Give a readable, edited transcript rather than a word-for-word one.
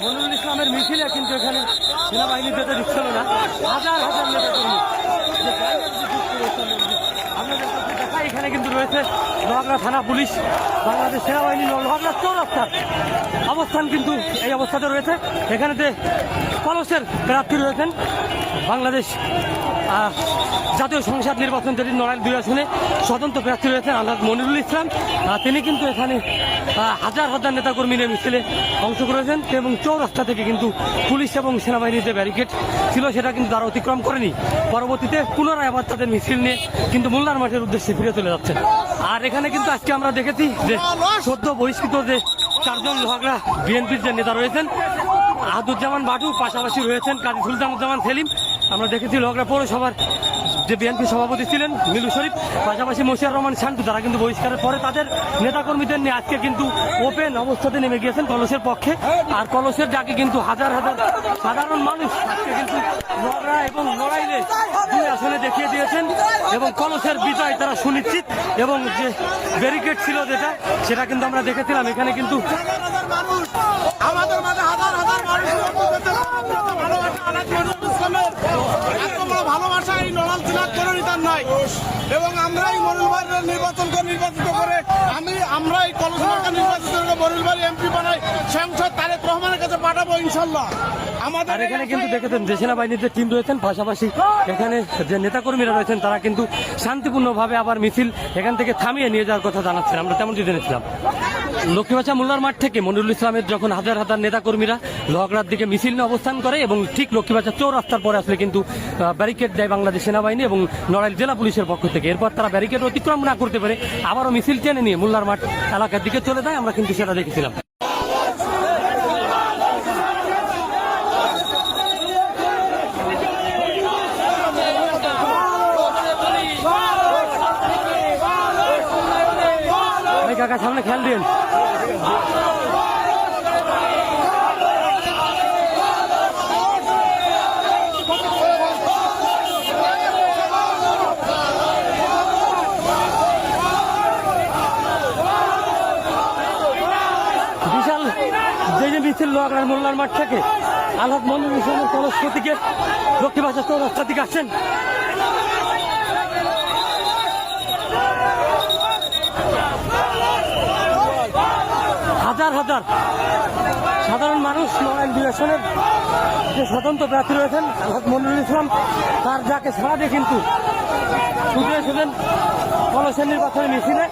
মনিরুল ইসলামের মিছিলে কিন্তু এখানে সেনাবাহিনী যেতে দিচ্ছিল না। হাজার হাজার নেতা কর্মী আপনাদের দেখা এখানে কিন্তু রয়েছে লোহাগড়া থানা পুলিশ, বাংলাদেশ সেনাবাহিনী লোহাগড়া চৌরাস্তার অবস্থান কিন্তু এই অবস্থাতে রয়েছে। এখানেতে কলসের প্রার্থী রয়েছেন বাংলাদেশ জাতীয় সংসদ নির্বাচন যেটি নড়াইল 2 আসনে স্বতন্ত্র প্রার্থী রয়েছেন আলহাজ মনিরুল ইসলাম। তিনি কিন্তু এখানে হাজার হাজার নেতাকর্মী নিয়ে মিছিলে অংশ করেছেন এবং চৌরাস্তা থেকে কিন্তু পুলিশ এবং সেনাবাহিনীর যে ব্যারিকেড ছিল সেটা কিন্তু তারা অতিক্রম করেনি। পরবর্তীতে পুনরায় আবার তাদের মিছিল নিয়ে কিন্তু মোল্লার মাঠের উদ্দেশ্যে ফিরে চলে যাচ্ছেন। আর এখানে কিন্তু আজকে আমরা দেখেছি যে সদ্য বহিষ্কৃত যে 4 জন লোহাগড়া বিএনপির যে নেতা রয়েছেন, আহাদুজ্জামান বাটু, পাশাপাশি রয়েছেন কাজী সুলতানুজ্জামান সেলিম। আমরা দেখেছি লোহাগড়া পৌরসভার যে বিএনপি সভাপতি ছিলেন মিলু শরীফ, পাশাপাশি মশিয়ার রহমান শান্তু, তারা কিন্তু বহিষ্কারের পরে তাদের নেতাকর্মীদের নিয়ে আজকে কিন্তু ওপেন অবস্থাতে নেমে গিয়েছেন কলসের পক্ষে। আর কলসের ডাকে কিন্তু হাজার হাজার সাধারণ মানুষ আজকে কিন্তু লোহাগড়া এবং নড়াইলে 2 আসনে দেখিয়ে দিয়েছেন এবং কলসের বিজয় তারা সুনিশ্চিত। এবং যে ব্যারিকেড ছিল যেটা সেটা কিন্তু আমরা দেখেছিলাম। এখানে কিন্তু আমাদের মাঝে হাজার হাজার ভালোবাসা এই নড়াইল জেলার কোনো নিতার নাই এবং আমরাই মনিরুল ভাইয়ের নির্বাচিত করে আমরা এই কলস মার্কা নির্বাচিত করে মনিরুল ভাই এমপি বানাই সংসদ তারেক রহমানের কাছে পাঠাবো ইনশাল্লাহ। আর এখানে কিন্তু দেখেছেন যে সেনাবাহিনীর যে টিম রয়েছেন, পাশাপাশি এখানে যে নেতাকর্মীরা রয়েছেন তারা কিন্তু শান্তিপূর্ণভাবে আবার মিছিল এখান থেকে থামিয়ে নিয়ে যাওয়ার কথা জানাচ্ছেন। আমরা তেমনটি জেনেছিলাম। লক্ষ্মীবাছা মোল্লার মাঠ থেকে মনিরুল ইসলামের যখন হাজার হাজার নেতাকর্মীরা লোহাগড়ার দিকে মিছিল নিয়ে অবস্থান করে এবং ঠিক লক্ষ্মীবাছা চৌরাস্তার পরে আসলে কিন্তু ব্যারিকেড দেয় বাংলাদেশ সেনাবাহিনী এবং নড়াইল জেলা পুলিশের পক্ষ থেকে। এরপর তারা ব্যারিকেড অতিক্রম না করতে পারে আবারও মিছিল টেনে নিয়ে মোল্লার মাঠ এলাকার দিকে চলে যায়। আমরা কিন্তু সেটা দেখেছিলাম। কাকা সামনে খেয়াল দিন। বিশাল যে মিছিল লোহাগড়ার মোল্লার মাঠ থেকে আলহাজ মনিরুল ইসলামের কলস প্রতীকে লক্ষ্মীবাজার চৌরাস্তা দিকে আসছেন। হাজার হাজার সাধারণ মানুষ নড়াইল 2 আসনের যে স্বতন্ত্র প্রার্থী রয়েছেন আলহাজ মনিরুল ইসলাম, তার যাকে সাড়া দিয়ে কিন্তু ছুটে এসেছেন কলসের নির্বাচনী মিছিলে।